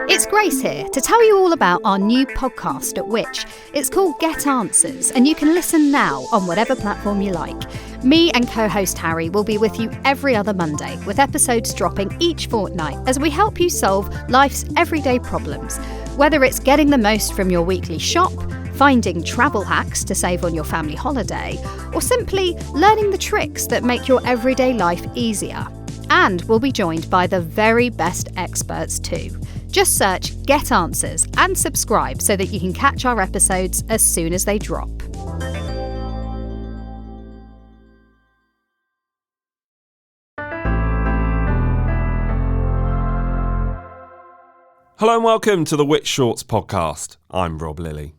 It's Grace here to tell you all about our new podcast at Which. It's called Get Answers, and you can listen now on whatever platform you like. Me and co-host Harry will be with you every other Monday, with episodes dropping each fortnight as we help you solve life's everyday problems. Whether it's getting the most from your weekly shop, finding travel hacks to save on your family holiday, or simply learning the tricks that make your everyday life easier. And we'll be joined by the very best experts too. Just search Get Answers and subscribe so that you can catch our episodes as soon as they drop. Hello and welcome to the Which Shorts podcast. I'm Rob Lilly.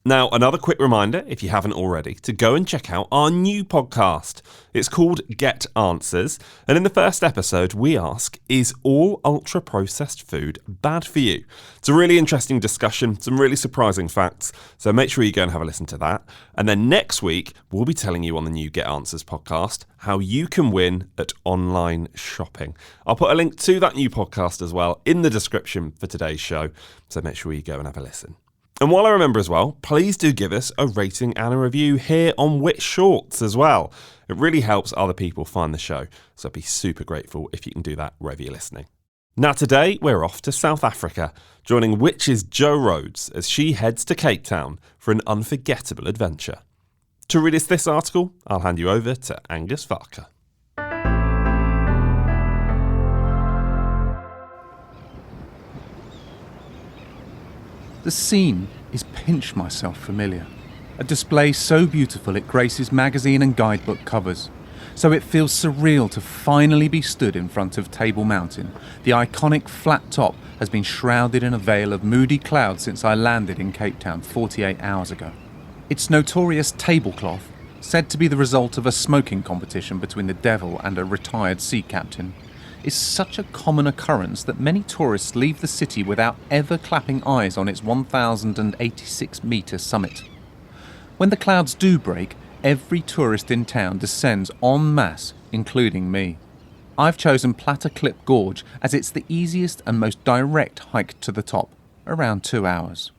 Now, another quick reminder, if you haven't already, to go and check out our new podcast. It's called Get Answers, and in the first episode, we ask, is all ultra-processed food bad for you? It's a really interesting discussion, some really surprising facts, so make sure you go and have a listen to that. And then next week, we'll be telling you on the new Get Answers podcast how you can win at online shopping. I'll put a link to that new podcast as well in the description for today's show, so make sure you go and have a listen. And while I remember as well, please do give us a rating and a review here on Which Shorts as well. It really helps other people find the show, so I'd be super grateful if you can do that wherever you're listening. Now today, we're off to South Africa, joining Which's Jo Rhodes as she heads to Cape Town for an unforgettable adventure. To read us this article, I'll hand you over to Angus Varker. The scene is pinch myself familiar. A display so beautiful it graces magazine and guidebook covers. So it feels surreal to finally be stood in front of Table Mountain. The iconic flat top has been shrouded in a veil of moody clouds since I landed in Cape Town 48 hours ago. Its notorious tablecloth, said to be the result of a smoking competition between the devil and a retired sea captain, is such a common occurrence that many tourists leave the city without ever clapping eyes on its 1,086-metre summit. When the clouds do break, every tourist in town descends en masse, including me. I've chosen Platter Clip Gorge as it's the easiest and most direct hike to the top, around 2 hours.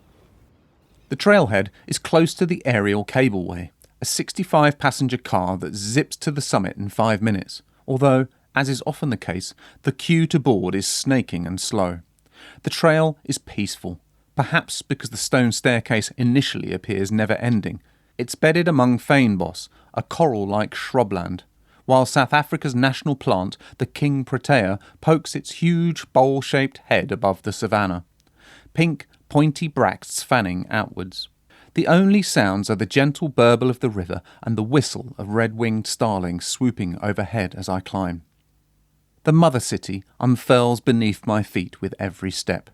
The trailhead is close to the aerial cableway, a 65-passenger car that zips to the summit in 5 minutes, although, as is often the case, the queue to board is snaking and slow. The trail is peaceful, perhaps because the stone staircase initially appears never-ending. It's bedded among fynbos, a coral-like shrubland, while South Africa's national plant, the king protea, pokes its huge bowl-shaped head above the savannah. Pink, pointy bracts fanning outwards. The only sounds are the gentle burble of the river and the whistle of red-winged starlings swooping overhead as I climb. The mother city unfurls beneath my feet with every step.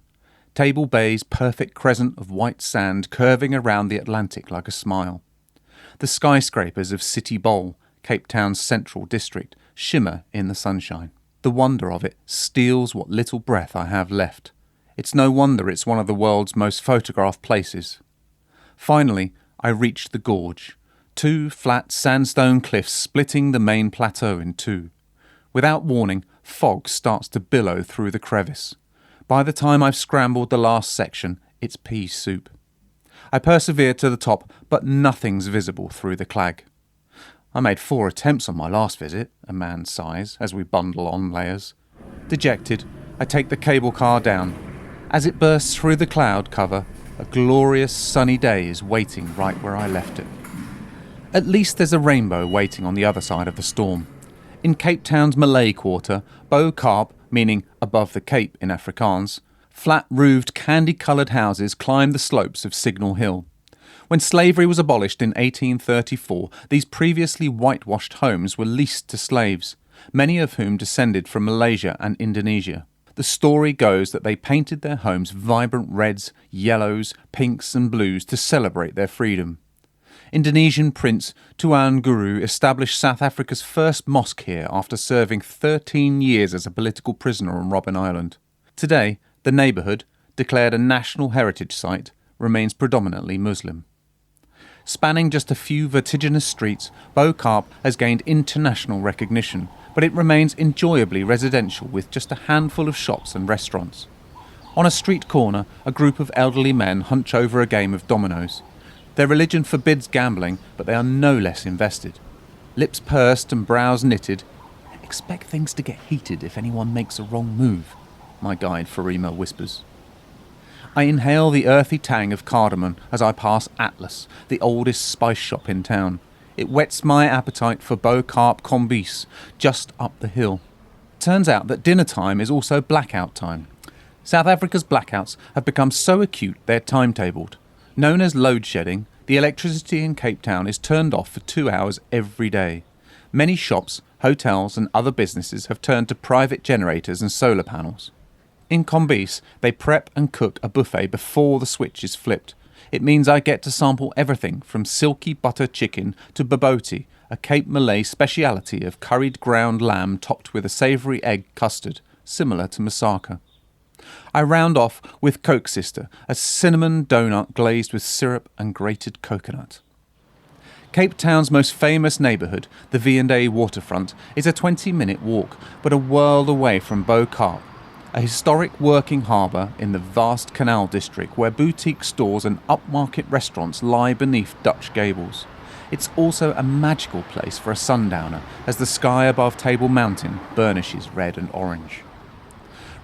Table Bay's perfect crescent of white sand curving around the Atlantic like a smile. The skyscrapers of City Bowl, Cape Town's central district, shimmer in the sunshine. The wonder of it steals what little breath I have left. It's no wonder it's one of the world's most photographed places. Finally, I reach the gorge. 2 flat sandstone cliffs splitting the main plateau in 2. Without warning, fog starts to billow through the crevice. By the time I've scrambled the last section, it's pea soup. I persevere to the top, but nothing's visible through the clag. I made 4 attempts on my last visit, a man sighs as we bundle on layers. Dejected, I take the cable car down. As it bursts through the cloud cover, a glorious sunny day is waiting right where I left it. At least there's a rainbow waiting on the other side of the storm. In Cape Town's Malay quarter, Bo Kaap, meaning above the Cape in Afrikaans, flat-roofed, candy-coloured houses climb the slopes of Signal Hill. When slavery was abolished in 1834, these previously whitewashed homes were leased to slaves, many of whom descended from Malaysia and Indonesia. The story goes that they painted their homes vibrant reds, yellows, pinks and blues to celebrate their freedom. Indonesian Prince Tuan Guru established South Africa's first mosque here after serving 13 years as a political prisoner on Robben Island. Today, the neighbourhood, declared a National Heritage Site, remains predominantly Muslim. Spanning just a few vertiginous streets, Bo Kaap has gained international recognition, but it remains enjoyably residential with just a handful of shops and restaurants. On a street corner, a group of elderly men hunch over a game of dominoes. Their religion forbids gambling, but they are no less invested. Lips pursed and brows knitted. "Expect things to get heated if anyone makes a wrong move," my guide Farima whispers. I inhale the earthy tang of cardamom as I pass Atlas, the oldest spice shop in town. It whets my appetite for beau carp combis, just up the hill. Turns out that dinner time is also blackout time. South Africa's blackouts have become so acute they're timetabled. Known as load shedding, the electricity in Cape Town is turned off for 2 hours every day. Many shops, hotels and other businesses have turned to private generators and solar panels. In Kombis, they prep and cook a buffet before the switch is flipped. It means I get to sample everything from silky butter chicken to baboti, a Cape Malay speciality of curried ground lamb topped with a savoury egg custard, similar to moussaka. I round off with Coke Sister, a cinnamon donut glazed with syrup and grated coconut. Cape Town's most famous neighbourhood, the V&A waterfront, is a 20-minute walk, but a world away from Beau Carp, a historic working harbour in the vast canal district where boutique stores and upmarket restaurants lie beneath Dutch gables. It's also a magical place for a sundowner as the sky above Table Mountain burnishes red and orange.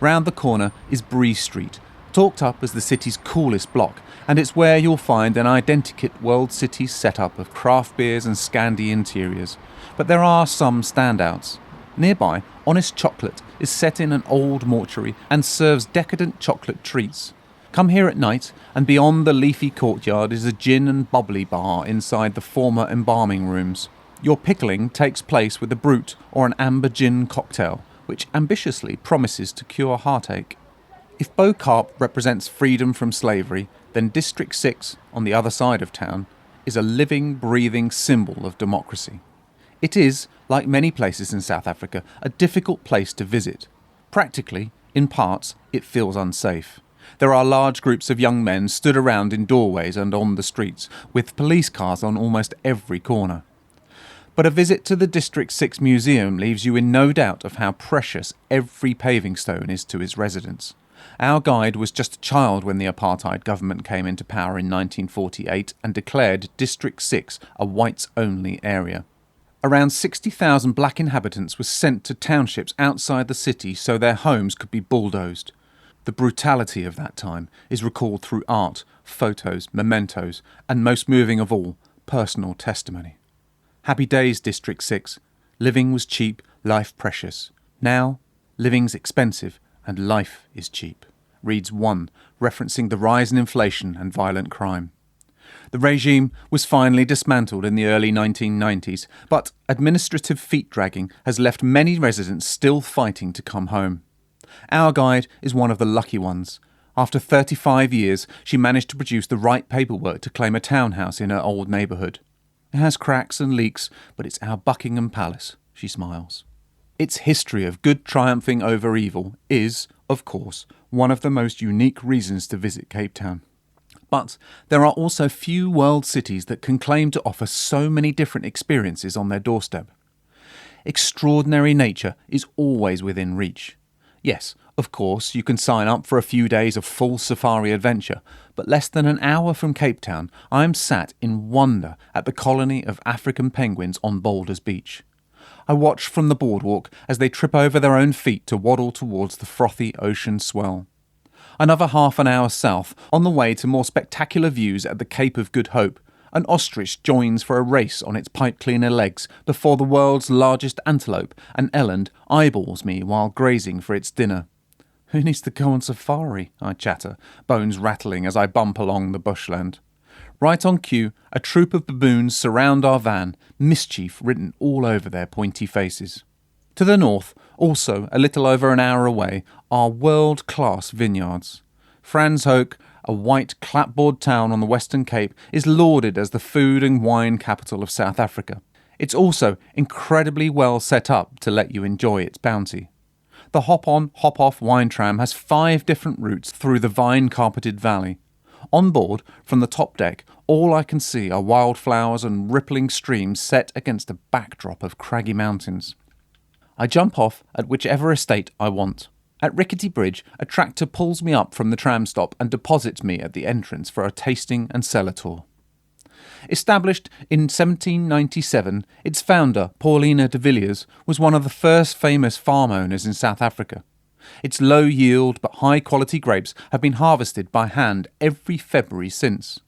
Round the corner is Bree Street, talked up as the city's coolest block, and it's where you'll find an identikit World City setup of craft beers and Scandi interiors. But there are some standouts. Nearby, Honest Chocolate is set in an old mortuary and serves decadent chocolate treats. Come here at night, and beyond the leafy courtyard is a gin and bubbly bar inside the former embalming rooms. Your pickling takes place with a brut or an amber gin cocktail, which ambitiously promises to cure heartache. If Beau Carp represents freedom from slavery, then District 6, on the other side of town, is a living, breathing symbol of democracy. It is, like many places in South Africa, a difficult place to visit. Practically, in parts, it feels unsafe. There are large groups of young men stood around in doorways and on the streets, with police cars on almost every corner. But a visit to the District 6 Museum leaves you in no doubt of how precious every paving stone is to its residents. Our guide was just a child when the apartheid government came into power in 1948 and declared District 6 a whites-only area. Around 60,000 black inhabitants were sent to townships outside the city so their homes could be bulldozed. The brutality of that time is recalled through art, photos, mementos, and most moving of all, personal testimony. Happy days, District 6. Living was cheap, life precious. Now, living's expensive and life is cheap, reads one, referencing the rise in inflation and violent crime. The regime was finally dismantled in the early 1990s, but administrative feet-dragging has left many residents still fighting to come home. Our guide is one of the lucky ones. After 35 years, she managed to produce the right paperwork to claim a townhouse in her old neighbourhood. It has cracks and leaks, but it's our Buckingham Palace, she smiles. Its history of good triumphing over evil is, of course, one of the most unique reasons to visit Cape Town. But there are also few world cities that can claim to offer so many different experiences on their doorstep. Extraordinary nature is always within reach. Yes, of course, you can sign up for a few days of full safari adventure, but less than an hour from Cape Town, I am sat in wonder at the colony of African penguins on Boulders Beach. I watch from the boardwalk as they trip over their own feet to waddle towards the frothy ocean swell. Another half an hour south, on the way to more spectacular views at the Cape of Good Hope, an ostrich joins for a race on its pipe-cleaner legs before the world's largest antelope, an eland, eyeballs me while grazing for its dinner. Who needs to go on safari? I chatter, bones rattling as I bump along the bushland. Right on cue, a troop of baboons surround our van, mischief written all over their pointy faces. To the north, also a little over an hour away, are world-class vineyards. Franshoek, a white clapboard town on the Western Cape, is lauded as the food and wine capital of South Africa. It's also incredibly well set up to let you enjoy its bounty. The hop-on, hop-off wine tram has 5 different routes through the vine-carpeted valley. On board, from the top deck, all I can see are wildflowers and rippling streams set against a backdrop of craggy mountains. I jump off at whichever estate I want. At Rickety Bridge, a tractor pulls me up from the tram stop and deposits me at the entrance for a tasting and cellar tour. Established in 1797, its founder, Paulina de Villiers, was one of the first famous farm owners in South Africa. Its low-yield but high-quality grapes have been harvested by hand every February since.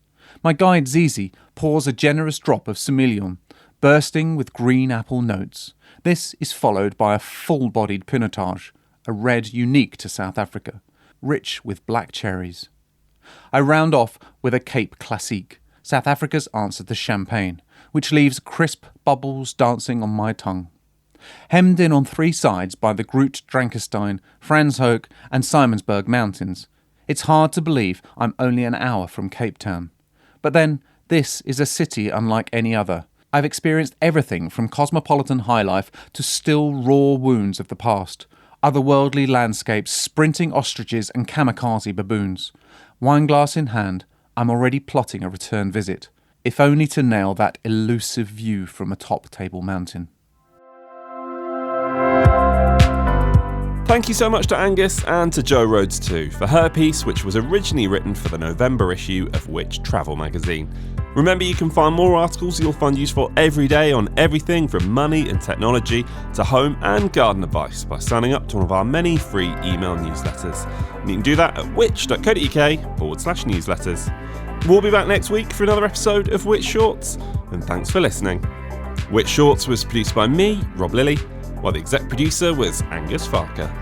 My guide Zizi pours a generous drop of Semillon, bursting with green apple notes. This is followed by a full-bodied Pinotage, a red unique to South Africa, rich with black cherries. I round off with a Cape Classique, South Africa's answer to champagne, which leaves crisp bubbles dancing on my tongue. Hemmed in on three sides by the Groot Drankestein, Franshoek and Simonsberg mountains, it's hard to believe I'm only an hour from Cape Town. But then, this is a city unlike any other. I've experienced everything from cosmopolitan highlife to still raw wounds of the past, otherworldly landscapes, sprinting ostriches and kamikaze baboons. Wineglass in hand, I'm already plotting a return visit, if only to nail that elusive view from atop Table Mountain. Thank you so much to Angus and to Jo Rhodes too for her piece, which was originally written for the November issue of Which Travel magazine. Remember, you can find more articles you'll find useful every day on everything from money and technology to home and garden advice by signing up to one of our many free email newsletters. And you can do that at which.co.uk/newsletters. We'll be back next week for another episode of Which Shorts, and thanks for listening. Which Shorts was produced by me, Rob Lilly, while the exec producer was Angus Farker.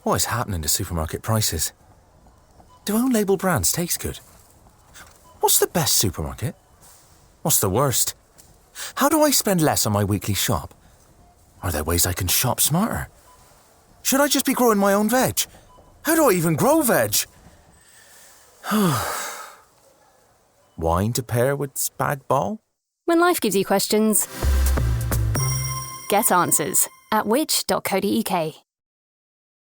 What is happening to supermarket prices? Do own-label brands taste good? What's the best supermarket? What's the worst? How do I spend less on my weekly shop? Are there ways I can shop smarter? Should I just be growing my own veg? How do I even grow veg? Wine to pair with spag bol? When life gives you questions, get answers at which.co.uk.